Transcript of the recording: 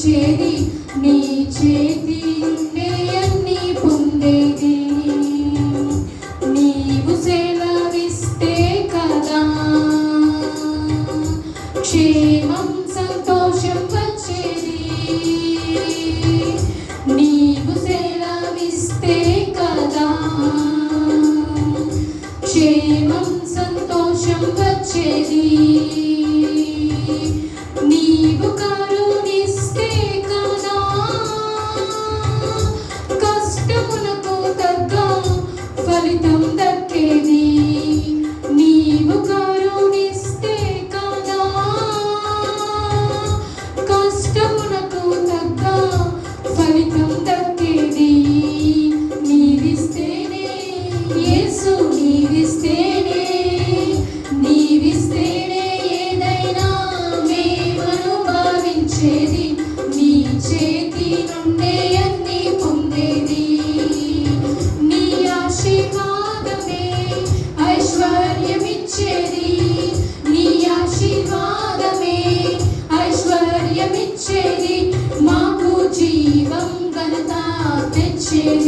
వచ్చేది, నీ చేతి నుండే అన్నీ పొందేది. నీవు సెలవిస్తే కదా క్షేమం సంతోషం వచ్చేది. నీవు సెలవిస్తే కదా క్షేమం సంతోషం వచ్చేది. నీవు కరుణిస్తే కదా కష్టమునకు తగ్గ ఫలితం దక్కేది. నీవు కరుణిస్తే కదా కష్టమునకు తగ్గ ఫలితం దక్కేది. నీవిస్తేనే యేసు, నీవిస్తేనే ఏదైనా మేమను భావించేది. నీ చేతి నుండే అన్నీ పొందేది. నీ ఆశీర్వాదమే ఐశ్వర్యమిచ్చేది. నీ ఆశీర్వాదమే ఐశ్వర్యమిచ్చేది. మాకు జీవం ఘనత తెచ్చేది.